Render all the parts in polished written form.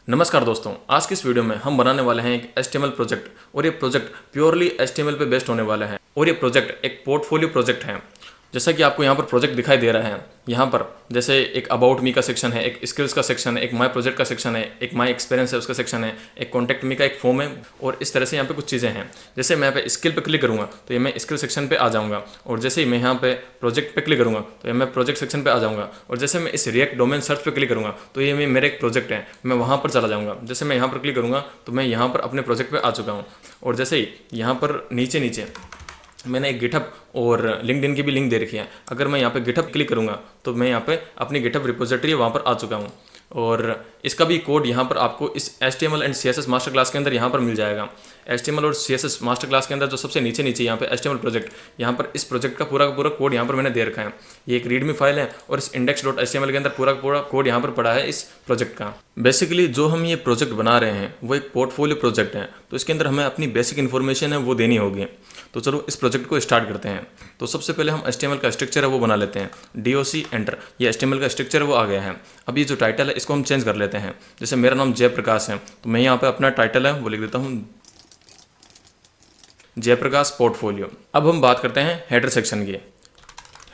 नमस्कार दोस्तों, आज की इस वीडियो में हम बनाने वाले हैं एक HTML प्रोजेक्ट और ये प्रोजेक्ट प्योरली HTML पे बेस्ड होने वाला है और ये प्रोजेक्ट एक पोर्टफोलियो प्रोजेक्ट है। जैसा कि आपको यहाँ पर प्रोजेक्ट दिखाई दे रहा है, यहाँ पर जैसे एक अबाउट मी का सेक्शन है, एक स्किल्स का सेक्शन है, एक माय प्रोजेक्ट का सेक्शन है, एक माय एक्सपीरियंस है उसका सेक्शन है, एक कॉन्टैक्ट मी का एक फॉर्म है और इस तरह से यहाँ पे कुछ चीज़ें हैं। जैसे मैं यहाँ पे स्किल पे क्लिक करूँगा तो ये मैं स्किल सेक्शन पे आ जाऊँगा और जैसे ही मैं यहाँ पे प्रोजेक्ट पे क्लिक करूँगा तो ये मैं प्रोजेक्ट सेक्शन पे आ जाऊँगा और जैसे मैं इस रिएक्ट डोमेन सर्च पे क्लिक करूँगा तो ये मेरा एक प्रोजेक्ट है, मैं वहाँ पर चला जाऊँगा। जैसे मैं यहाँ पर क्लिक करूँगा तो मैं यहाँ पर अपने प्रोजेक्ट पे आ चुका हूँ और जैसे ही यहाँ पर नीचे नीचे मैंने एक गिटहब और लिंक्डइन की भी लिंक दे रखी है। अगर मैं यहाँ पे गिटहब क्लिक करूँगा तो मैं यहाँ पे अपनी गिटहब रिपोजिटरी वहाँ पर आ चुका हूँ और इसका भी कोड यहाँ पर आपको इस HTML and CSS master class के अंदर यहाँ पर मिल जाएगा। HTML और CSS मास्टर क्लास के अंदर जो सबसे नीचे नीचे यहाँ पे HTML प्रोजेक्ट, यहाँ पर इस प्रोजेक्ट का पूरा कोड यहाँ पर मैंने दे रखा है। ये एक रीडमी फाइल है और इस index.html के अंदर पूरा कोड यहाँ पर पड़ा है इस प्रोजेक्ट का। बेसिकली जो हम ये प्रोजेक्ट बना रहे हैं वो एक पोर्टफोलियो प्रोजेक्ट है, तो इसके अंदर हमें अपनी बेसिक इन्फॉर्मेशन है वो देनी होगी। तो चलो इस प्रोजेक्ट को स्टार्ट करते हैं। तो सबसे पहले हम HTML का स्ट्रक्चर है वो बना लेते हैं। DOC एंटर, ये HTML का स्ट्रक्चर है वो आ गया है। अब ये जो टाइटल है इसको हम चेंज कर लेते हैं। जैसे मेरा नाम जयप्रकाश है तो मैं यहाँ पे अपना टाइटल है वो लिख देता हूँ जयप्रकाश पोर्टफोलियो। अब हम बात करते हैं हेडर सेक्शन की।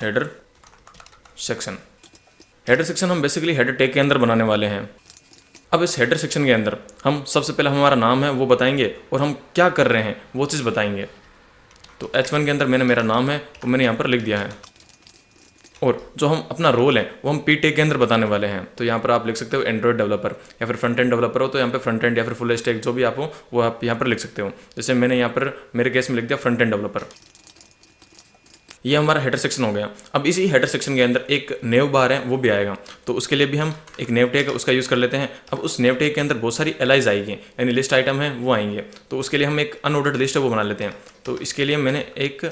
हेडर सेक्शन हम बेसिकली हेडर टैग के अंदर बनाने वाले हैं। अब इस हेडर सेक्शन के अंदर हम सबसे पहले हमारा नाम है वो बताएंगे और हम क्या कर रहे हैं वो चीज़ बताएंगे। तो H1 के अंदर मेरा नाम है वो मैंने यहाँ पर लिख दिया है और जो हम अपना रोल है वो हम P टैग के अंदर बताने वाले हैं। तो यहाँ पर आप लिख सकते हो एंड्रॉइड डेवलपर या फिर फ्रंट एंड डेवलपर हो तो यहाँ पे फ्रंट एंड या फिर फुल स्टैक जो भी आप हो वो आप यहाँ पर लिख सकते हो। जैसे मैंने यहाँ पर मेरे केस में लिख दिया फ्रंट एंड डेवलपर। ये हमारा हेडर सेक्शन हो गया। अब इसी हेडर सेक्शन के अंदर एक नेव बार है वो भी आएगा, तो उसके लिए भी हम एक नेव टैग उसका यूज़ कर लेते हैं। अब उस नेव टैग के अंदर बहुत सारी एलाइज आएगी, यानी लिस्ट आइटम है वो आएंगे, तो उसके लिए हम एक अनऑर्डर्ड लिस्ट है वो बना लेते हैं। तो इसके लिए मैंने एक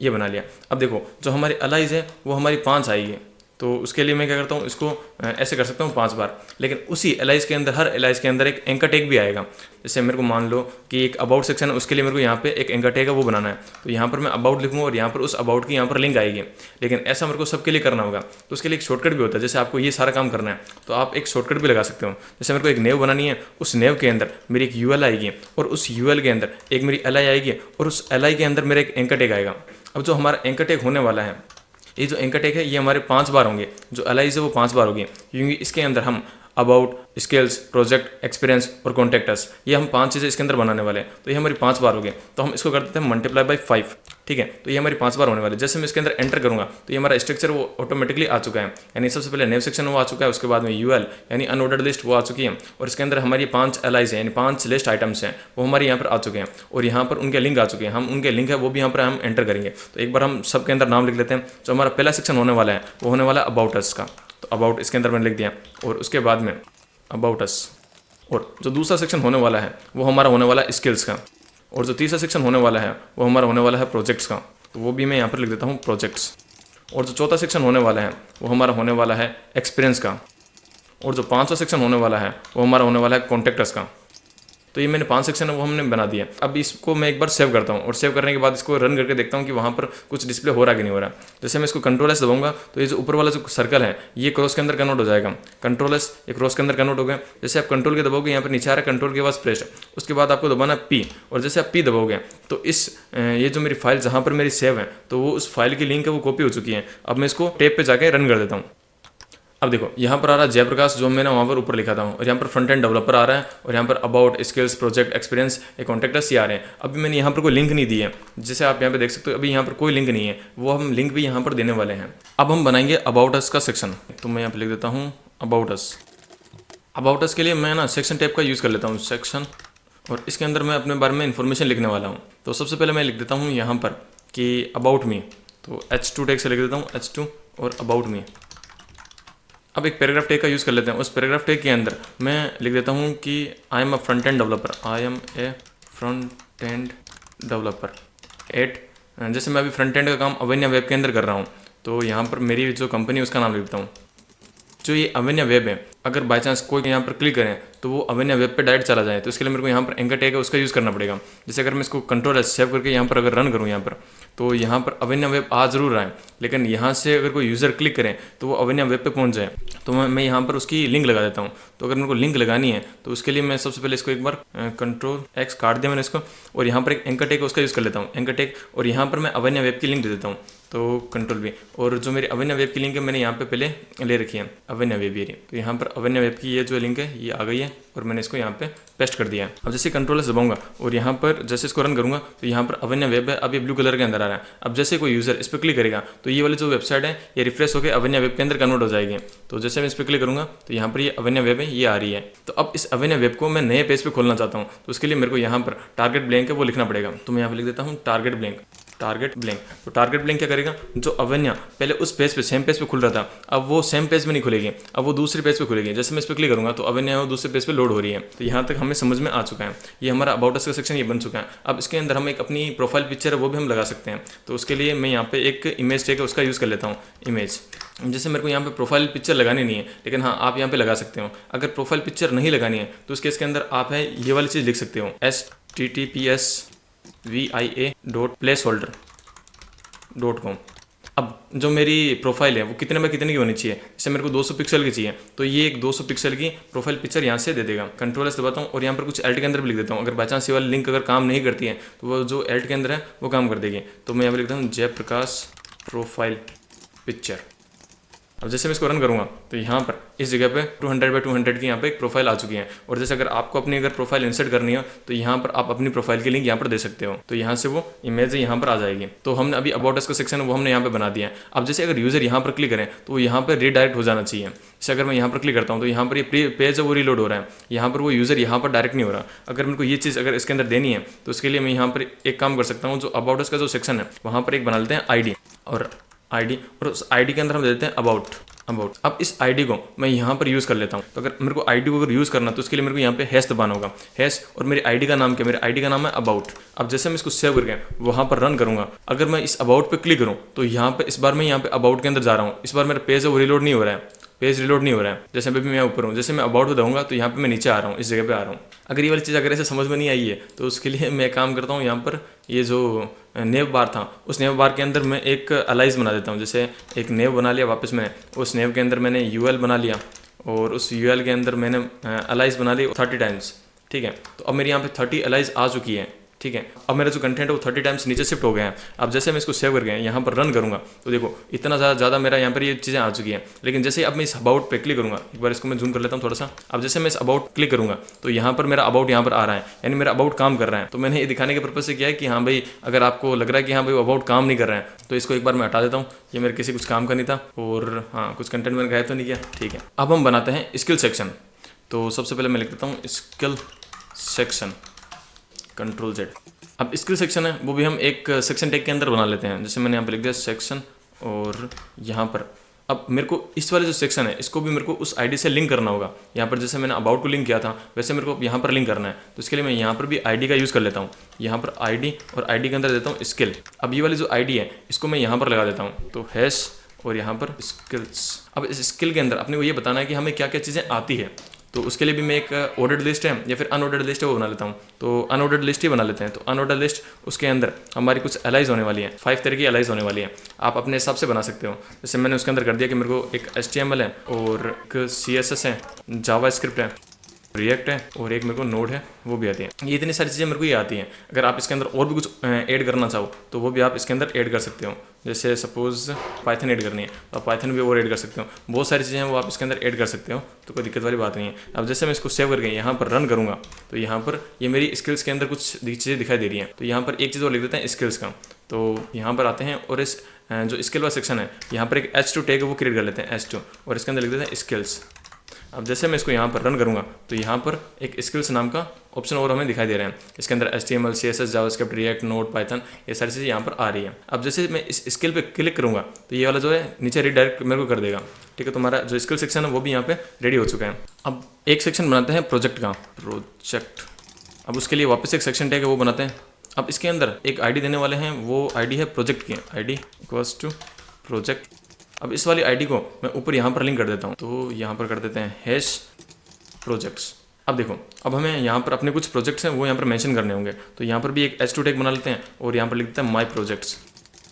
ये बना लिया। अब देखो जो हमारी एलाइज है वो हमारी 5 आएगी, तो उसके लिए मैं क्या करता हूँ इसको ऐसे कर सकता हूँ 5 बार। लेकिन उसी एलाइज के अंदर हर एलाइज के अंदर एक एंकर टैग भी आएगा। जैसे मेरे को मान लो कि एक अबाउट सेक्शन है उसके लिए मेरे को यहाँ पे एक एंकर टैग है वो बनाना है, तो यहाँ पर मैं अबाउट लिखूँगा और यहाँ पर उस अबाउट की यहाँ पर लिंक आएगी। लेकिन ऐसा मेरे को सबके लिए करना होगा तो उसके लिए एक शॉर्टकट भी होता है। जैसे आपको ये सारा काम करना है तो आप एक शॉर्टकट भी लगा सकते हो। जैसे मेरे को एक नेव बनानी है, उस नेव के अंदर मेरी एक UL आएगी और उस UL के अंदर एक मेरी LI आएगी और उस LI के अंदर मेरा एक एंकर टैग आएगा। अब जो हमारा एंकर टैग होने वाला है, ये जो एंकर टैग है ये हमारे 5 बार होंगे, जो एलाइज है वो 5 बार होगी, क्योंकि इसके अंदर हम अबाउट, स्किल्स, प्रोजेक्ट, एक्सपीरियंस और कॉन्टैक्टस ये हम 5 चीज़ें इसके अंदर बनाने वाले हैं। तो ये हमारी 5 बार हो गए, तो हम इसको कर देते हैं मल्टीप्लाई बाई 5। ठीक है, तो ये हमारी 5 बार होने वाली। जैसे मैं इसके अंदर एंटर करूँगा तो ये हमारा स्ट्रक्चर वो ऑटोमेटिकली आ चुका है, यानी सबसे पहले नेव सेक्शन वो आ चुका है, उसके बाद में UL यानी अनऑर्डर्ड लिस्ट वो आ चुकी है और इसके अंदर हमारी 5 एलाइज है यानी 5 लिस्ट आइटम्स हैं वो हमारे यहाँ पर आ चुके हैं और यहाँ पर उनके लिंक आ चुके हैं। हम उनके लिंक है वो भी यहाँ पर हम एंटर करेंगे। तो एक बार हम सबके अंदर नाम लिख लेते हैं। जो हमारा पहला सेक्शन होने वाला है वो होने वाला है अबाउट अस का, तो अबाउट इसके अंदर मैंने लिख दिया और उसके बाद में अबाउट अस। और जो दूसरा सेक्शन होने वाला है वो हमारा होने वाला है स्किल्स का और जो तीसरा सेक्शन होने वाला है वो हमारा होने वाला है प्रोजेक्ट्स का, तो वो भी मैं यहाँ पर लिख देता हूँ प्रोजेक्ट्स। और जो चौथा सेक्शन होने वाला है वो हमारा होने वाला है एक्सपीरियंस का और जो 5वां सेक्शन होने वाला है वो हमारा होने वाला है कॉन्टैक्टस का। तो ये मैंने 5 सेक्शन है वो हमने बना दिया। अब इसको मैं एक बार सेव करता हूँ और सेव करने के बाद इसको रन करके देखता हूँ कि वहाँ पर कुछ डिस्प्ले हो रहा है कि नहीं हो रहा। जैसे मैं इसको Ctrl+S दबाऊंगा तो ये जो ऊपर वाला जो सर्कल है ये क्रॉस के अंदर कन्वर्ट हो जाएगा। Ctrl+S ये क्रॉस के अंदर कन्वर्ट हो गया। जैसे आप कंट्रोल के दबाओगे यहाँ पर नीचे आ रहा है, कंट्रोल के बाद प्रेस, उसके बाद आपको दबाना P और जैसे आप P दबाओगे तो इस ये जो मेरी फाइल जहाँ पर मेरी सेव है तो वो उस फाइल की लिंक है वो कॉपी हो चुकी है। अब मैं इसको टैब पे जाके रन कर देता हूँ। अब देखो यहाँ पर आ रहा है जयप्रकाश जो मैंने वहाँ पर ऊपर लिखा था और यहाँ पर फ्रंट एंड डेवलपर आ रहा है और यहाँ पर about, skills, project, experience, contacts ये आ रहे हैं। अभी मैंने यहाँ पर कोई लिंक नहीं दी है, जैसे आप यहाँ पे देख सकते हो अभी यहाँ पर कोई लिंक नहीं है, वो हम लिंक भी यहाँ पर देने वाले हैं। अब हम बनाएंगे अबाउट अस का सेक्शन, तो मैं यहाँ पर लिख देता हूँ अबाउट अस। अबाउट अस के लिए मैं ना सेक्शन टैब का यूज़ कर लेता हूँ, सेक्शन, और इसके अंदर मैं अपने बारे में इन्फॉर्मेशन लिखने वाला हूँ। तो सबसे पहले मैं लिख देता हूँ यहाँ पर कि अबाउट मी, तो H2 टैग से लिख देता हूँ H2 और अबाउट मी। अब एक पैराग्राफ टैग का यूज़ कर लेते हैं। उस पैराग्राफ टैग के अंदर मैं लिख देता हूँ कि I am a front end developer, I am a front end developer at, जैसे मैं अभी फ्रंट एंड का काम अवेन्या वेब के अंदर कर रहा हूँ तो यहाँ पर मेरी जो कंपनी है उसका नाम लिख देता हूँ। जो ये अवेन्या वेब है अगर बाई चांस कोई यहाँ पर क्लिक करें तो वो अवेन्या वेब पे डायरेक्ट चला जाए, तो इसके लिए मेरे को यहाँ पर एंकर टैग है उसका यूज़ करना पड़ेगा। जैसे अगर मैं इसको कंट्रोल सेव करके यहाँ पर अगर रन करूँ यहाँ पर, तो यहाँ पर अवेन्या वेब आ जरूर रहा है, लेकिन यहाँ से अगर कोई यूज़र क्लिक करें तो वो अवेन्या वेब पे पहुँच जाए। तो मैं यहाँ पर उसकी लिंक लगा देता हूँ। तो अगर मेरे को लिंक लगानी है तो उसके लिए मैं सबसे पहले इसको एक बार कंट्रोल एक्स काट दिया मैंने इसको, और यहाँ पर एक एंकर टैग उसका यूज़ कर लेता हूँ, एंकर टैग, और यहाँ पर मैं अवेन्या वेब की लिंक दे देता हूँ। तो कंट्रोल भी, और जो मेरी अवेन्या वेब की लिंक है मैंने यहाँ पे पहले ले रखी है अवेन्या वेब ये, तो यहाँ पर अवेन्या वेब की ये जो लिंक है ये आ गई है और मैंने इसको यहाँ पे पेस्ट कर दिया है। अब जैसे कंट्रोल से दबाऊंगा और यहाँ पर जैसे इसको रन करूँगा तो यहाँ पर अवेन्या वेब है, अब ये ब्लू कलर के अंदर आ रहा है। अब जैसे कोई यूज़र इस पर क्लिक करेगा तो ये वाली जो वेबसाइट है ये रिफ्रेश होकर अवेन्या वेब के अंदर कन्वर्ट हो जाएगी। तो जैसे मैं इस पर क्लिक करूँगा तो यहाँ पर ये अवेन्या वेब है ये आ रही है। तो अब इस अवेन्या वेब को मैं नए पेज पे खोलना चाहता हूँ, तो उसके लिए मेरे को यहाँ पर टारगेट ब्लैंक है वो लिखना पड़ेगा। तो मैं यहाँ पर लिख देता हूँ टारगेट ब्लैंक, टारगेट ब्लैंक। तो टारगेट ब्लैंक क्या करेगा, जो अवेन्या पहले उस पेज पे सेम पेज पे खुल रहा था अब वो सेम पेज में नहीं खुलेगी, अब वो दूसरे पेज पे खुलेगी। जैसे मैं इस पर क्लिक करूँगा तो अवेन्या वो दूसरे पेज पे लोड हो रही है। तो यहाँ तक हमें समझ में आ चुका है, ये हमारा अबाउट अस का सेक्शन ये बन चुका है। अब इसके अंदर हम एक अपनी प्रोफाइल पिक्चर है वो भी हम लगा सकते हैं। तो उसके लिए मैं यहाँ पे एक इमेज टैग है उसका यूज़ कर लेता हूँ, इमेज। जैसे मेरे को यहाँ पे प्रोफाइल पिक्चर लगानी नहीं है, लेकिन हाँ आप यहाँ पे लगा सकते हो। अगर प्रोफाइल पिक्चर नहीं लगानी है तो उसके इसके अंदर आप है ये वाली चीज़ लिख सकते हो, https://via.placeholder.com। अब जो मेरी प्रोफाइल है वो कितने बाय कितने की होनी चाहिए, जैसे मेरे को 200 पिक्सल की चाहिए, तो ये एक 200 पिक्सल की प्रोफाइल पिक्चर यहाँ से दे देगा। कंट्रोल से दबाता हूँ और यहाँ पर कुछ एल्ट के अंदर भी लिख देता हूँ। अगर बाई चांस ये वाली लिंक अगर काम नहीं करती है तो वो जो एल्ट के अंदर है वो काम कर देगी। तो मैं यहाँ पर लिखता हूँ जयप्रकाश प्रोफाइल पिक्चर। अब जैसे मैं इसको रन करूँगा तो यहाँ पर इस जगह पे 200x200 की यहाँ पे एक प्रोफाइल आ चुकी है। और जैसे अगर आपको अपनी अगर प्रोफाइल इंसर्ट करनी हो तो यहाँ पर आप अपनी प्रोफाइल की लिंक यहाँ पर दे सकते हो। तो यहाँ से वो इमेज यहाँ पर आ जाएगी। तो हमने अभी अबाउट अस का सेक्शन है वो हमने यहाँ पे बना दिया है। अब जैसे अगर यूज़र यहाँ पर क्लिक करें तो यहाँ पर रीडायरेक्ट हो जाना चाहिए। जैसे अगर मैं यहाँ पर क्लिक करता हूँ तो यहाँ पर ये पेज है वो रीलोड हो रहा है, यहाँ पर वो यूज़र यहाँ पर डायरेक्ट नहीं हो रहा। अगर मेरे को ये चीज़ अगर इसके अंदर देनी है तो उसके लिए मैं यहाँ पर एक काम कर सकता हूँ, जो अबाउट अस का जो सेक्शन है वहाँ पर एक बना लेते हैं ID, और उस ID के अंदर हम दे देते हैं अबाउट। अब इस ID को मैं यहाँ पर यूज़ कर लेता हूँ। तो अगर मेरे को ID को अगर यूज़ करना तो उसके लिए मेरे को यहाँ पे हैश दबाना होगा, हैश, और मेरी ID का नाम क्या, मेरे ID का नाम है अबाउट। अब जैसे मैं इसको सेव करके वहाँ पर रन करूँगा, अगर मैं इस अबाउट पे क्लिक करूँ तो यहाँ पे इस बार मैं यहाँ पे अबाउट के अंदर जा रहा हूँ। इस बार मेरा पेज है वो रिलोड नहीं हो रहा है, पेज रिलोड नहीं हो रहा है। जैसे अभी मैं ऊपर हूँ, जैसे मैं अबाउट पे दूंगा तो यहाँ पे मैं नीचे आ रहा हूँ, इस जगह पे आ रहा हूँ। अगर ये वाली चीज़ अगर ऐसे समझ में नहीं आई है तो उसके लिए मैं काम करता हूँ, यहाँ पर ये जो नेव बार था उस नेव बार के अंदर मैं एक अलाइज बना देता हूँ। जैसे एक नेव बना लिया, वापस मैं उस नेव के अंदर मैंने UL बना लिया और उस UL के अंदर मैंने अलाइज बना ली 30 टाइम्स। ठीक है, तो अब मेरी यहाँ पे 30 अलाइज आ चुकी है। ठीक है, अब मेरा जो कंटेंट है वो 30 टाइम्स नीचे शिफ्ट हो गया है। अब जैसे मैं इसको सेव करके यहाँ पर रन करूँगा तो देखो इतना ज़्यादा मेरा यहाँ पर ये चीज़ें आ चुकी हैं। लेकिन जैसे अब मैं इस अबाउट पे क्लिक करूँगा, एक बार इसको मैं जूम कर लेता हूँ थोड़ा सा। अब जैसे मैं इस अबाउट क्लिक करूँगा तो यहाँ पर मेरा अबाउट यहाँ पर आ रहा है, यानी मेरा अबाउट काम कर रहा है। तो मैंने ये दिखाने के पर्पज़ से किया है कि हाँ भाई अगर आपको लग रहा है कि हाँ भाई अबाउट काम नहीं कर रहा है तो इसको एक बार मैं हटा देता हूँ। ये मेरे किसी कुछ काम का नहीं था और हाँ कुछ कंटेंट मैंने गायब तो नहीं किया। ठीक है, अब हम बनाते हैं स्किल सेक्शन। तो सबसे पहले मैं लिख देता हूँ स्किल सेक्शन, कंट्रोल Z। अब स्किल सेक्शन है वो भी हम एक सेक्शन टैग के अंदर बना लेते हैं। जैसे मैंने यहाँ पर लिख दिया सेक्शन, और यहाँ पर अब मेरे को इस वाले जो सेक्शन है इसको भी मेरे को उस ID से लिंक करना होगा। यहाँ पर जैसे मैंने अबाउट को लिंक किया था वैसे मेरे को यहाँ पर लिंक करना है। तो इसके लिए मैं यहाँ पर भी ID का यूज़ कर लेता हूँ। यहाँ पर ID और ID के अंदर देता हूँ स्किल। अब ये वाली जो ID है इसको मैं यहाँ पर लगा देता हूँ, तो हैश और यहाँ पर स्किल्स। अब इस स्किल के अंदर अपने को ये बताना है कि हमें क्या क्या चीज़ें आती है। तो उसके लिए भी मैं एक ऑर्डर्ड लिस्ट है या फिर अनऑर्डर्ड लिस्ट है वो बना लेता हूँ। तो अनऑर्डर्ड लिस्ट ही बना लेते हैं। तो अनऑर्डर्ड लिस्ट उसके अंदर हमारी कुछ अलाइज होने वाली है, 5 तरह की अलाइज होने वाली है। आप अपने हिसाब से बना सकते हो। जैसे मैंने उसके अंदर कर दिया कि मेरे को एक HTML है और एक CSS है, जावास्क्रिप्ट है, रिएक्ट है और एक मेरे को नोड है वो भी आती है। ये इतनी सारी चीज़ें मेरे को ये आती हैं। अगर आप इसके अंदर और भी कुछ ऐड करना चाहो तो वो भी आप इसके अंदर ऐड कर सकते हो। जैसे सपोज पाइथन ऐड करनी है तो आप पाइथन भी और ऐड कर सकते हो। बहुत सारी चीज़ें हैं वो आप इसके अंदर ऐड कर सकते हो, तो कोई दिक्कत वाली बात नहीं है। अब जैसे मैं इसको सेव करके यहाँ पर रन करूँगा तो यहाँ पर ये मेरी स्किल्स के अंदर कुछ चीज़ें दिखाई दे रही हैं। तो यहाँ पर एक चीज़ और लिख देते हैं स्किल्स का। तो यहाँ पर आते हैं और इस जो स्किल वाला सेक्शन है यहाँ पर एक H2 टैग वो क्रिएट कर लेते हैं, H2, और इसके अंदर लिख देते हैं स्किल्स। अब जैसे मैं इसको यहाँ पर रन करूँगा तो यहाँ पर एक स्किल्स नाम का ऑप्शन और हमें दिखाई दे रहे हैं। इसके अंदर HTML, CSS, JavaScript, react, node, Python ये सारी चीज़ें यहाँ पर आ रही है। अब जैसे मैं इस स्किल पे क्लिक करूँगा तो ये वाला जो है नीचे रीडायरेक्ट मेरे को कर देगा। ठीक है, तो हमारा जो स्किल सेक्शन है वो भी यहाँ पे रेडी हो चुका है। अब एक सेक्शन बनाते हैं प्रोजेक्ट का, प्रोजेक्ट। अब उसके लिए वापस एक सेक्शन टैग है वो बनाते हैं। अब इसके अंदर एक ID देने वाले हैं, वो ID है प्रोजेक्ट की, ID इक्वल्स टू प्रोजेक्ट। अब इस वाली आईडी को मैं ऊपर यहाँ पर लिंक कर देता हूँ, तो यहाँ पर कर देते हैं हैश प्रोजेक्ट्स। अब देखो, अब हमें यहाँ पर अपने कुछ प्रोजेक्ट्स हैं वो यहाँ पर मेंशन करने होंगे, तो यहाँ पर भी एक H2 टैग बना लेते हैं और यहाँ पर लिख देते हैं माई प्रोजेक्ट्स।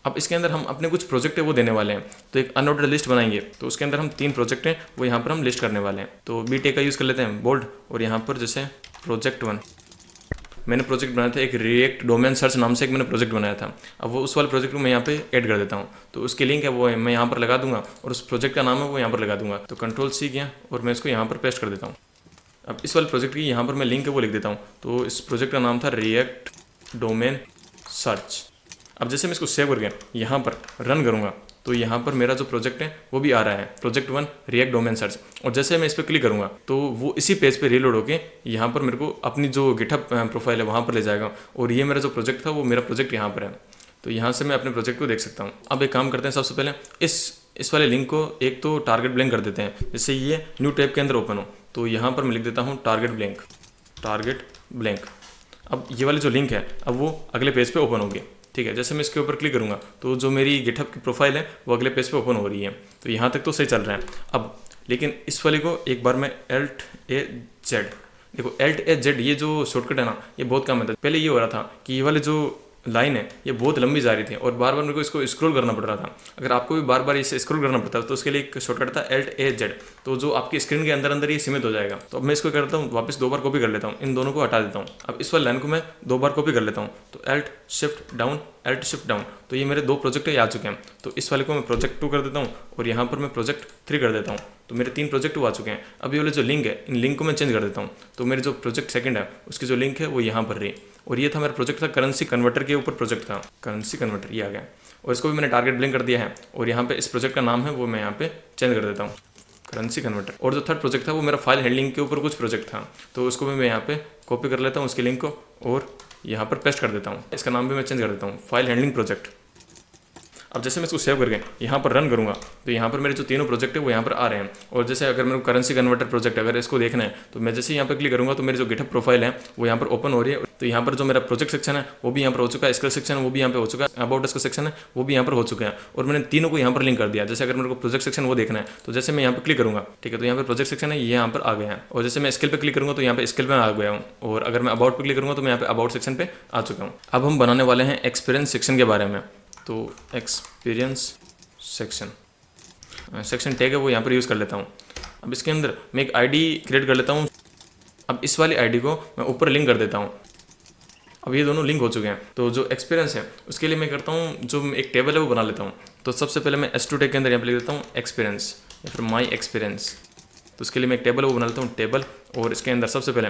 अब इसके अंदर हम अपने कुछ प्रोजेक्ट है वो देने वाले हैं, तो एक अनऑर्डर्ड लिस्ट बनाएंगे, तो उसके अंदर हम 3 प्रोजेक्ट हैं वो यहाँ पर हम लिस्ट करने वाले हैं। तो बी टैग का यूज़ कर लेते हैं बोल्ड, और यहाँ पर जैसे प्रोजेक्ट 1 मैंने प्रोजेक्ट बनाया था, एक रिएक्ट डोमेन सर्च नाम से एक मैंने प्रोजेक्ट बनाया था। अब वो उस वाले प्रोजेक्ट को मैं यहाँ पे ऐड कर देता हूँ, तो उसकी लिंक है वो मैं यहाँ पर लगा दूंगा और उस प्रोजेक्ट का नाम है वो यहाँ पर लगा दूंगा। तो Ctrl+C किया और मैं इसको यहाँ पर पेस्ट कर देता हूँ। अब इस वाले प्रोजेक्ट की यहाँ पर मैं लिंक है वो लिख देता हूँ, तो इस प्रोजेक्ट का नाम था रिएक्ट डोमेन सर्च। अब जैसे मैं इसको सेव करके यहाँ पर रन करूँगा, तो यहाँ पर मेरा जो प्रोजेक्ट है वो भी आ रहा है, प्रोजेक्ट 1 रिएक्ट डोमेन सर्च। और जैसे मैं इस पर क्लिक करूँगा तो वो इसी पेज पे रीलोड होके यहाँ पर मेरे को अपनी जो गिटहब प्रोफाइल है वहाँ पर ले जाएगा, और ये मेरा जो प्रोजेक्ट था वो मेरा प्रोजेक्ट यहाँ पर है। तो यहाँ से मैं अपने प्रोजेक्ट को देख सकता हूँ। अब एक काम करते हैं, सबसे पहले इस वाले लिंक को एक तो टारगेट ब्लैंक कर देते हैं, जिससे ये न्यू टैब के अंदर ओपन हो। तो यहाँ पर मैं लिख देता हूँ टारगेट ब्लैंक। अब ये वाली जो लिंक है अब वो अगले पेज पे ओपन होगी, ठीक है। जैसे मैं इसके ऊपर क्लिक करूँगा तो जो मेरी गिटहब की प्रोफाइल है वो अगले पेज पे ओपन हो रही है। तो यहाँ तक तो सही चल रहा है। अब लेकिन इस वाले को एक बार मैं Alt+Z, देखो Alt+Z ये जो शॉर्टकट है ना ये बहुत कम है। पहले ये हो रहा था कि ये वाले जो लाइन है ये बहुत लंबी जा रही थी और बार बार मेरे को इसको स्क्रॉल करना पड़ रहा था। अगर आपको भी बार बार इसे स्क्रॉल करना पड़ता है तो उसके लिए एक शॉर्टकट था Alt+Z, तो जो आपकी स्क्रीन के अंदर अंदर ये सीमित हो जाएगा। तो अब मैं इसको करता हूँ वापस 2 बार कॉपी कर लेता हूँ, इन दोनों को हटा देता हूँ। अब इस वाली लाइन को मैं 2 बार कॉपी कर लेता हूँ, तो Alt Shift Down, तो ये मेरे 2 प्रोजेक्ट आ चुके हैं। तो इस वाले को मैं प्रोजेक्ट 2 कर देता हूँ और यहाँ पर मैं प्रोजेक्ट 3 कर देता हूँ, तो मेरे 3 प्रोजेक्ट आ चुके हैं। अब ये वाले जो लिंक है इन लिंक को मैं चेंज कर देता हूँ, तो मेरे जो प्रोजेक्ट सेकंड है उसकी जो लिंक है वो यहाँ पर रही। और ये था मेरा प्रोजेक्ट था करेंसी कन्वर्टर के ऊपर प्रोजेक्ट था, करेंसी कन्वर्टर ये आ गया। और इसको भी मैंने टारगेट ब्लैंक कर दिया है और यहाँ पे इस प्रोजेक्ट का नाम है वो मैं यहाँ पे चेंज कर देता हूँ, करेंसी कन्वर्टर। और जो थर्ड प्रोजेक्ट था वो मेरा फाइल हैंडलिंग के ऊपर कुछ प्रोजेक्ट था, तो उसको भी मैं यहाँ पे कॉपी कर लेता हूँ उसकी लिंक को और यहाँ पर पेस्ट कर देता हूँ। इसका नाम भी मैं चेंज कर देता हूँ, फाइल हैंडलिंग प्रोजेक्ट। अब जैसे मैं इसको सेव करके यहाँ पर रन करूँगा तो यहाँ पर मेरे जो तीनों प्रोजेक्ट है वो यहाँ पर आ रहे हैं। और जैसे अगर मेरे को करेंसी कन्वर्टर प्रोजेक्ट अगर इसको देखना है तो मैं जैसे यहाँ पर क्लिक करूँगा तो मेरी जो गिटहब प्रोफाइल है वो यहाँ पर ओपन हो रही है। तो यहाँ पर जो मेरा प्रोजेक्ट सेक्शन है वो भी यहाँ पर हो चुका है, स्किल सेक्शन वो भी यहाँ पे हो चुका है, अबाउट अस का सेक्शन है वो भी यहाँ पर हो चुका है। और मैंने तीनों को यहाँ पर लिंक कर दिया। जैसे अगर मेरे को प्रोजेक्ट सेक्शन वो देखना है तो जैसे मैं यहाँ पर क्लिक करूँगा, ठीक है, तो यहाँ पर प्रोजेक्ट सेक्शन है ये यहाँ पर आ गया है। और जैसे मैं स्किल पे क्लिक करूँगा तो यहाँ पे स्किल पे आ गया हूँ। और अगर मैं अबाउट पे क्लिक करूँगा तो मैं यहाँ पे अबाउट सेक्शन पे आ चुका हूँ। अब हम बनाने वाले हैं एक्सपीरियंस सेक्शन के बारे में। तो एक्सपीरियंस सेक्शन टैग है वो यहाँ पर यूज़ कर लेता हूँ। अब इसके अंदर मैं एक आईडी क्रिएट कर लेता हूँ। अब इस वाली आईडी को मैं ऊपर लिंक कर देता हूँ। अब ये दोनों लिंक हो चुके हैं। तो जो एक्सपीरियंस है उसके लिए मैं करता हूँ, जो एक टेबल है वो बना लेता हूँ। तो सबसे पहले मैं H2 टैग के अंदर यहाँ पर लिख देता हूँ एक्सपीरियंस या फिर माई एक्सपीरियंस। तो उसके लिए मैं एक टेबल वो बना लेता हूँ, टेबल। और इसके अंदर सबसे पहले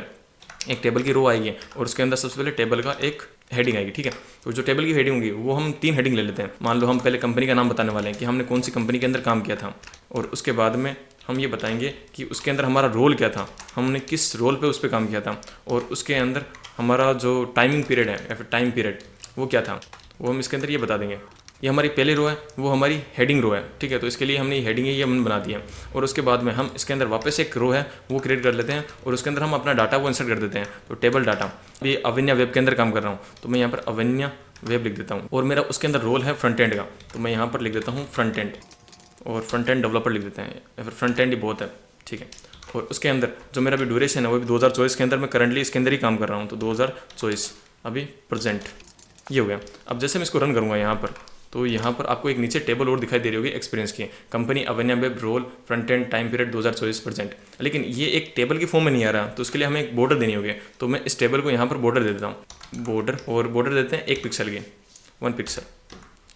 एक टेबल की रो आएगी और उसके अंदर सबसे पहले टेबल का एक हेडिंग आएगी, ठीक है। तो जो टेबल की हेडिंग होगी वो हम 3 हेडिंग ले लेते हैं। मान लो हम पहले कंपनी का नाम बताने वाले हैं कि हमने कौन सी कंपनी के अंदर काम किया था, और उसके बाद में हम ये बताएंगे कि उसके अंदर हमारा रोल क्या था, हमने किस रोल पे उस पर काम किया था, और उसके अंदर हमारा जो टाइमिंग पीरियड है या फिर टाइम पीरियड वो क्या था, वो हम इसके अंदर ये बता देंगे। ये हमारी पहली रो है, वो हमारी हेडिंग रो है, ठीक है। तो इसके लिए हमने ये हेडिंग है ये हमने बना दी है। और उसके बाद में हम इसके अंदर वापस एक रो है वो क्रिएट कर लेते हैं और उसके अंदर हम अपना डाटा वो इंसर्ट कर देते हैं। तो टेबल डाटा, ये अवन्या वेब के अंदर काम कर रहा हूँ तो मैं यहाँ पर अवन्या वेब लिख देता हूँ। और मेरा उसके अंदर रोल है फ्रंट एंड का, तो मैं यहाँ पर लिख देता हूँ फ्रंट एंड, और फ्रंट एंड डेवलपर लिख देते हैं या फिर फ्रंट एंड ही बहुत है, ठीक है। और उसके अंदर जो मेरा अभी ड्यूरेशन है वो भी 2024 के अंदर मैं करंटली इसके अंदर ही काम कर रहा हूँ। तो 2024 अभी प्रेजेंट ये हो गया। अब जैसे मैं इसको रन करूँगा यहाँ पर, तो यहाँ पर आपको एक नीचे टेबल और दिखाई दे रही होगी एक्सपीरियंस की, company Avanya web, role, front end, time period 2024 present. लेकिन ये एक टेबल की फॉर्म में नहीं आ रहा, तो उसके लिए हमें एक बॉर्डर देनी होगी। तो मैं इस टेबल को यहाँ पर बॉर्डर दे देता हूँ, बॉर्डर। और बॉर्डर देते हैं 1 पिक्सल की, 1 पिक्सल,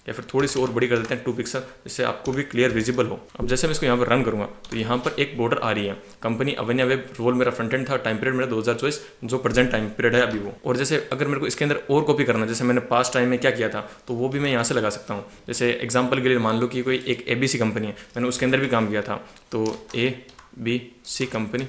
या फिर थोड़ी सी और बड़ी कर देते हैं 2 पिक्सल, जिससे आपको भी क्लियर विजिबल हो। अब जैसे मैं इसको यहाँ पर रन करूँगा तो यहाँ पर एक बॉर्डर आ रही है, कंपनी अवन्या वेब, रोल मेरा फ्रंट एंड था, टाइम पीरियड मेरा 2024 जो प्रेजेंट टाइम पीरियड है अभी वो। और जैसे अगर मेरे को इसके अंदर और कॉपी करना, जैसे मैंने पास्ट टाइम में क्या किया था तो वो भी मैं यहाँ से लगा सकता हूँ। जैसे एग्जाम्पल के लिए मान लो कि कोई एक ABC कंपनी है, मैंने उसके अंदर भी काम किया था, तो ABC कंपनी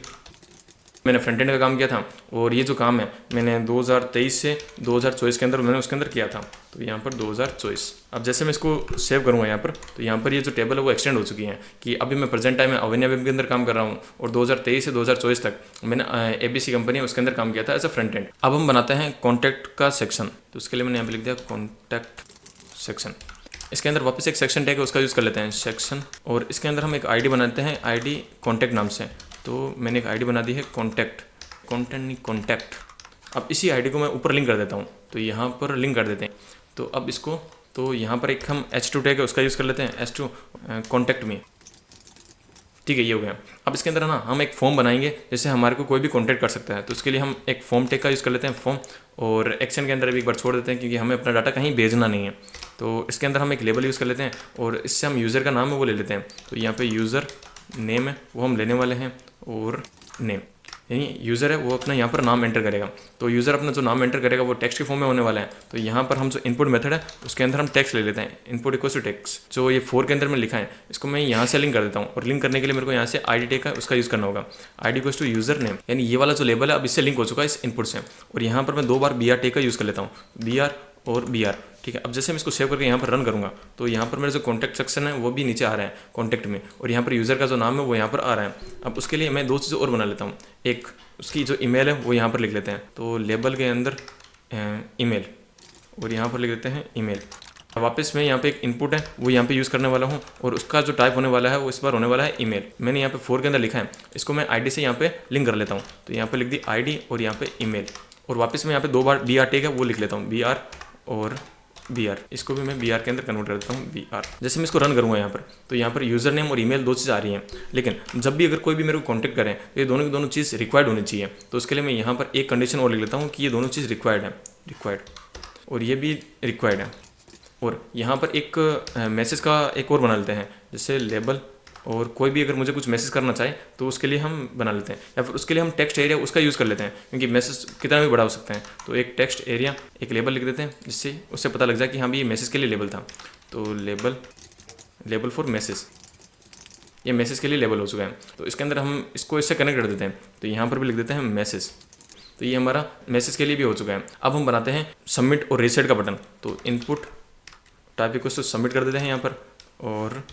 मैंने फ्रंट एंड का काम किया था। और ये जो काम है मैंने 2023 से 2024 के अंदर मैंने उसके अंदर किया था, तो यहाँ पर 2024। अब जैसे मैं इसको सेव करूँगा यहाँ पर, तो यहाँ पर ये जो टेबल है वो एक्सटेंड हो चुकी है कि अभी मैं प्रेजेंट टाइम में अवन्या वेब के अंदर काम कर रहा हूँ और 2023 से 2024 तक मैंने ABC कंपनी है उसके अंदर काम किया था एज अ फ्रंट एंड। अब हम बनाते हैं कॉन्टैक्ट का सेक्शन, तो उसके लिए मैंने यहाँ पर लिख दिया कॉन्टैक्ट सेक्शन। इसके अंदर वापस एक सेक्शन टैग है, उसका यूज़ कर लेते हैं सेक्शन, और इसके अंदर हम एक आईडी बनाते हैं, आईडी कॉन्टैक्ट नाम से। तो मैंने एक आईडी बना दी है कॉन्टैक्ट। अब इसी आईडी को मैं ऊपर लिंक कर देता हूँ, तो यहाँ पर लिंक कर देते हैं। तो अब इसको, तो यहाँ पर एक हम H2 टैग है, उसका यूज़ कर लेते हैं, H2 कॉन्टैक्ट मी। ठीक है, ये हो गया। अब इसके अंदर ना हम एक फॉर्म बनाएंगे, जैसे हमारे को कोई भी कॉन्टैक्ट कर सकता है, तो उसके लिए हम एक फॉर्म टैग का यूज़ कर लेते हैं, फॉर्म, और एक्शन के अंदर भी एक बार छोड़ देते हैं क्योंकि हमें अपना डाटा कहीं भेजना नहीं है। तो इसके अंदर हम एक लेबल यूज़ कर लेते हैं, और इससे हम यूज़र का नाम है वो ले लेते हैं। तो यहाँ पे यूज़र नेम है वो हम लेने वाले हैं, और नेम यानी यूज़र है वो अपना यहाँ पर नाम एंटर करेगा। तो यूज़र अपना जो नाम एंटर करेगा वो टेक्स्ट के फॉर्म में होने वाला है। तो यहाँ पर हम जो इनपुट मेथड है उसके अंदर हम टेक्स्ट ले लेते हैं, इनपुट इक्वल्स टू टेक्स्ट। जो ये 4 के अंदर में लिखा है इसको मैं यहाँ से लिंक कर देता हूँ, और लिंक करने के लिए मेरे को यहाँ से आईडी टैग का उसका यूज़ करना होगा, ID equals to user name, यानी ये वाला जो लेबल है अब इससे लिंक हो चुका है इस इनपुट से। और यहाँ पर मैं 2 बार BR टैग का यूज़ कर लेता हूँ, BR और BR। ठीक है, अब जैसे मैं इसको सेव करके यहाँ पर रन करूँगा तो यहाँ पर मेरा जो कॉन्टैक्ट सेक्शन है वो भी नीचे आ रहा है कॉन्टैक्ट में, और यहाँ पर यूज़र का जो नाम है वो यहाँ पर आ रहा है। अब उसके लिए मैं 2 चीज़ें और बना लेता हूँ, एक उसकी जो ईमेल है वो यहाँ पर लिख लेते हैं, तो लेबल के अंदर ईमेल, और यहाँ पर लिख देते हैं ईमेल। वापस मैं यहाँ पे एक इनपुट है वो यहाँ पे यूज़ करने वाला हूँ, और उसका जो टाइप होने वाला है वो इस बार होने वाला है ईमेल। मैंने यहाँ पे 4 के अंदर लिखा है, इसको मैं आईडी से यहाँ पे लिंक कर लेता हूँ, तो यहाँ पे लिख दी आईडी और यहाँ पे ईमेल, और वापस मैं यहाँ पे 2 बार BR टैग है वो लिख लेता हूँ, BR और BR, इसको भी मैं BR के अंदर कन्वर्ट कर देता हूँ BR। जैसे मैं इसको रन करूँगा यहाँ पर, तो यहाँ पर यूज़र नेम और ईमेल 2 चीज़ आ रही हैं, लेकिन जब भी अगर कोई भी मेरे को कॉन्टैक्ट करें तो ये दोनों की दोनों चीज़ रिक्वायर्ड होनी चाहिए। तो उसके लिए मैं यहाँ पर एक कंडीशन और लिख लेता हूँ कि ये दोनों चीज़ रिक्वायर्ड है, रिक्वायर्ड, और ये भी रिक्वायर्ड है। और यहाँ पर एक मैसेज का एक और बना लेते हैं, जैसे लेबल, और कोई भी अगर मुझे कुछ मैसेज करना चाहे तो उसके लिए हम बना लेते हैं, या फिर उसके लिए हम टेक्स्ट एरिया उसका यूज़ कर लेते हैं, क्योंकि मैसेज कितना भी बड़ा हो सकते हैं। तो एक टेक्स्ट एरिया एक लेबल लिख देते हैं, जिससे उससे पता लग जाए कि हाँ भी ये मैसेज के लिए लेबल था। तो लेबल फॉर मैसेज, ये मैसेज के लिए लेबल हो चुका है। तो इसके अंदर हम इसको इससे कनेक्ट कर देते हैं, तो यहाँ पर भी लिख देते हैं मैसेज। तो ये हमारा मैसेज के लिए भी हो चुका है। अब हम बनाते हैं सबमिट और रीसेट का बटन। तो input type equals to submit कर देते हैं यहाँ पर, और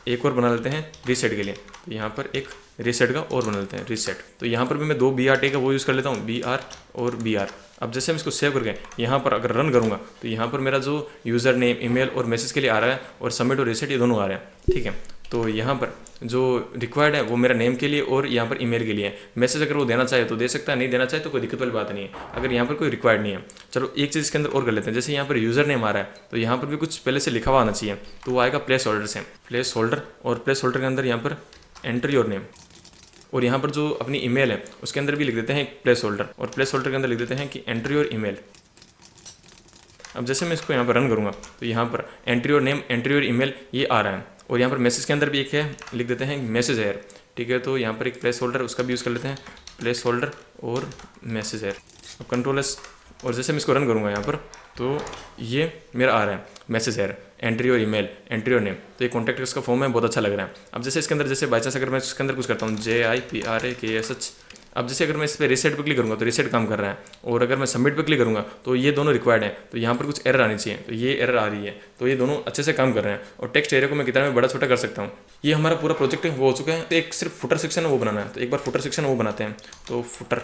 एक और बना लेते हैं रीसेट के लिए, तो यहाँ पर एक रीसेट का और बना लेते हैं रीसेट। तो यहाँ पर भी मैं 2 BR टैग का वो यूज़ कर लेता हूँ, BR और BR। अब जैसे मैं इसको सेव करके यहाँ पर अगर रन करूँगा तो यहाँ पर मेरा जो यूज़र नेम, ईमेल और मैसेज के लिए आ रहा है, और सबमिट और रीसेट ये दोनों आ रहे हैं। ठीक है, तो यहाँ पर जो रिक्वायर्ड है वो मेरा नेम के लिए और यहाँ पर ईमेल के लिए है। मैसेज अगर वो देना चाहे तो दे सकता है, नहीं देना चाहे तो कोई दिक्कत वाली बात नहीं है, अगर यहाँ पर कोई रिक्वायर्ड नहीं है। चलो एक चीज़ इसके अंदर और कर लेते हैं, जैसे यहाँ पर यूज़र नेम आ रहा है तो यहाँ पर भी कुछ पहले से लिखा हुआ आना चाहिए, तो वो आएगा प्लेस होल्डर से, प्लेस होल्डर, और प्लेस होल्डर के अंदर यहाँ पर एंटर योर नेम, और यहाँ पर जो अपनी ईमेल है उसके अंदर भी लिख देते हैं एक प्लेस होल्डर, और प्लेस होल्डर के अंदर लिख देते हैं कि एंटर योर ईमेल। अब जैसे मैं इसको यहाँ पर रन करूँगा तो यहाँ पर enter your name, enter your email ये आ रहा है, और यहाँ पर मैसेज के अंदर भी एक है, लिख देते हैं मैसेज एयर। ठीक है, तो यहाँ पर एक प्लेस होल्डर उसका भी यूज़ कर लेते हैं, प्लेस होल्डर और मैसेज एयर। अब कंट्रोल एस, और जैसे मैं इसको रन करूँगा यहाँ पर तो ये मेरा आ रहा है message air, enter your email, enter your name. तो ये कॉन्टैक्ट इसका फॉर्म है, बहुत अच्छा लग रहा है। अब जैसे इसके अंदर जैसे बाई चांस अगर मैं इसके अंदर कुछ करता हूँ JIPRAKSH, अब जैसे अगर मैं इस पर रीसेट पर क्लिक करूँगा तो रीसेट काम कर रहा है, और अगर मैं सबमिट पर क्लिक करूँगा तो ये दोनों रिक्वायर्ड है, तो यहाँ पर कुछ एरर आनी चाहिए, तो ये एरर आ रही है, तो ये दोनों अच्छे से काम कर रहे हैं। और टेक्स्ट एरिया को मैं कितना भी बड़ा छोटा कर सकता हूँ। ये हमारा पूरा प्रोजेक्ट वो हो चुका है। तो एक सिर्फ फुटर सेक्शन है वो बनाना है, तो एक बार फुटर सेक्शन वो बनाते हैं। तो फुटर,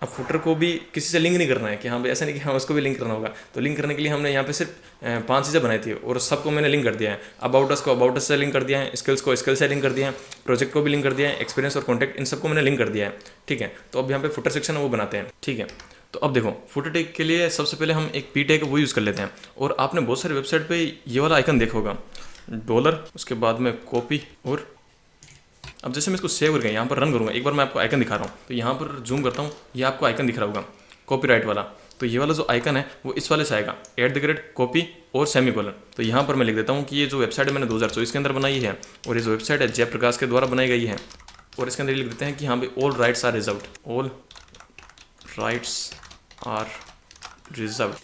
अब फुटर को भी किसी से लिंक नहीं करना है कि हाँ भाई ऐसा नहीं कि हाँ उसको भी लिंक करना होगा। तो लिंक करने के लिए हमने यहाँ पे सिर्फ 5 चीज़ें बनाई थी, और सबको मैंने लिंक कर दिया है। अबाउट अस को अबाउट अस से लिंक कर दिया है, स्किल्स को स्किल से लिंक कर दिया है, प्रोजेक्ट को भी लिंक कर दिया है, एक्सपीरियंस और कॉन्टैक्ट इन सबको मैंने लिंक कर दिया है। ठीक है, तो अब यहाँ पे फुटर सेक्शन है वो बनाते हैं। ठीक है, तो अब देखो फुटर टैग के लिए सबसे पहले हम एक P टैग वो यूज़ कर लेते हैं। और आपने बहुत सारी वेबसाइट पर ये वाला आइकन देखा होगा, डॉलर, उसके बाद में कॉपी, और अब जैसे मैं इसको सेव करके यहाँ पर रन करूँगा, एक बार मैं आपको आइकन दिखा रहा हूँ, तो यहाँ पर जूम करता हूँ, ये आपको आइकन दिख रहा होगा कॉपीराइट वाला। तो ये वाला जो आइकन है वो इस वाले से आएगा, @कॉपी और सेमीकोलन। तो यहाँ पर मैं लिख देता हूँ कि ये जो वेबसाइट है मैंने 2024 के अंदर बनाई है, और ये जो वेबसाइट है जयप्रकाश के द्वारा बनाई गई है। और इसके अंदर लिख देते हैं कि हाँ भाई all rights are reserved, all rights are reserved.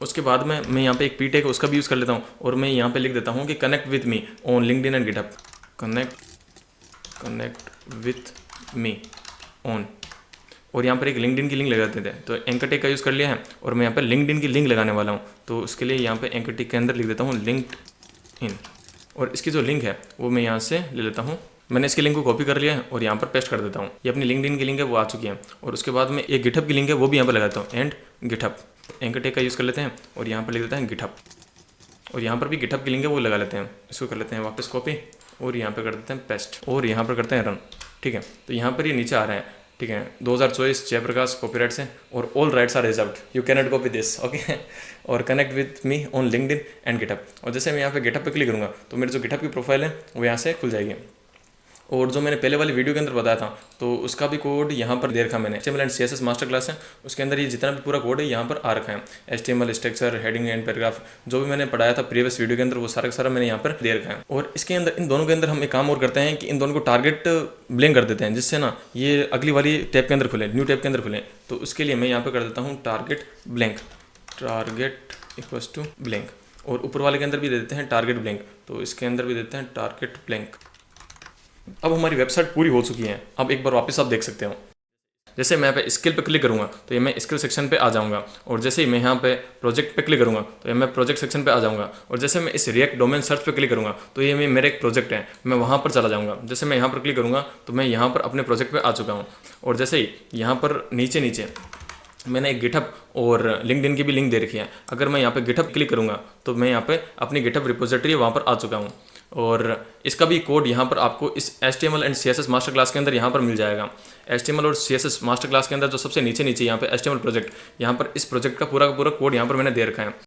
उसके बाद में मैं यहाँ पे एक P टैग उसका भी यूज़ कर लेता हूँ, और मैं यहाँ पे लिख देता हूँ कि connect with me on LinkedIn and GitHub, connect with me on, और यहाँ पर एक लिंक्डइन की लिंक लगा देते हैं। तो एंकर टैग का यूज़ कर लिया है, और मैं यहाँ पर लिंक्डइन की लिंक लगाने वाला हूँ। तो उसके लिए यहाँ पे एंकर टैग के अंदर लिख देता हूँ लिंक्डइन, और इसकी जो लिंक है वो मैं यहाँ से ले लेता हूँ। मैंने इसकी लिंक को कॉपी कर लिया है और यहाँ पर पेस्ट कर देता हूँ। ये अपनी लिंक्डइन की लिंक है वो आ चुकी है। और उसके बाद में एक गिटहब की लिंक है वो भी यहाँ पर लगाता हूँ, एंड गिटहब। एंकर टैग का यूज़ कर लेते हैं और यहाँ पर लिख देता है गिटहब। और यहाँ पर भी गिटहब की लिंक है वो लगा लेते हैं। इसको कर लेते हैं वापस कॉपी और यहाँ पर कर देते हैं पेस्ट और यहाँ पर करते हैं रन। ठीक है, तो यहाँ पर ये नीचे आ रहा है। ठीक है, 2024 जयप्रकाश कॉपीराइट से और all rights are reserved, you can not copy this. Okay, और connect with me on LinkedIn and GitHub. और जैसे मैं यहाँ पे गिटहब पे क्लिक करूँगा तो मेरी जो गिटहब की प्रोफाइल है वो यहाँ से खुल जाएगी। और जो मैंने पहले वाली वीडियो के अंदर बताया था तो उसका भी कोड यहाँ पर दे रखा मैंने। HTML and CSS master class है, उसके अंदर ये जितना भी पूरा कोड है यहाँ पर आ रखा है। HTML structure, heading and paragraph, जो भी मैंने पढ़ाया था प्रीवियस वीडियो के अंदर वो सारा का सारा मैंने यहाँ पर दे रखा है। और इसके अंदर इन दोनों के अंदर हम एक काम और करते हैं कि इन दोनों को टारगेट ब्लैंक कर देते हैं, जिससे ना ये अगली वाली टैब के अंदर खुले, न्यू टैब के अंदर खुले। तो उसके लिए मैं यहाँ पर कर देता हूँ target blank, target equals to blank. और ऊपर वाले के अंदर भी दे देते हैं टारगेट ब्लैंक, तो इसके अंदर भी देते हैं टारगेट ब्लैंक। अब हमारी वेबसाइट पूरी हो चुकी है। अब एक बार वापस आप देख सकते हो। जैसे मैं यहाँ पे स्किल पे क्लिक करूँगा तो ये मैं स्किल सेक्शन पे आ जाऊँगा। और जैसे ही मैं यहाँ पे प्रोजेक्ट पे क्लिक करूँगा तो ये मैं प्रोजेक्ट सेक्शन पे आ जाऊँगा। और जैसे मैं इस रिएक्ट डोमेन सर्च पे क्लिक करूँगा तो ये मेरा एक प्रोजेक्ट है, मैं वहाँ पर चला जाऊँगा। जैसे मैं यहाँ पर क्लिक करूँगा तो मैं यहाँ पर अपने प्रोजेक्ट पर आ चुका हूँ। और जैसे ही यहाँ पर नीचे नीचे मैंने एक गिटहब और लिंक्डइन की भी लिंक दे रखी है। अगर मैं यहाँ पे गिटहब क्लिक करूँगा तो मैं यहाँ पे अपनी गिटहब रिपोजिटरी वहाँ पर आ चुका हूँ। और इसका भी कोड यहाँ पर आपको इस HTML and CSS master class के अंदर यहाँ पर मिल जाएगा। HTML और CSS मास्टर क्लास के अंदर जो सबसे नीचे नीचे यहाँ पे HTML प्रोजेक्ट, यहाँ पर इस प्रोजेक्ट का पूरा कोड यहाँ पर मैंने दे रखा है।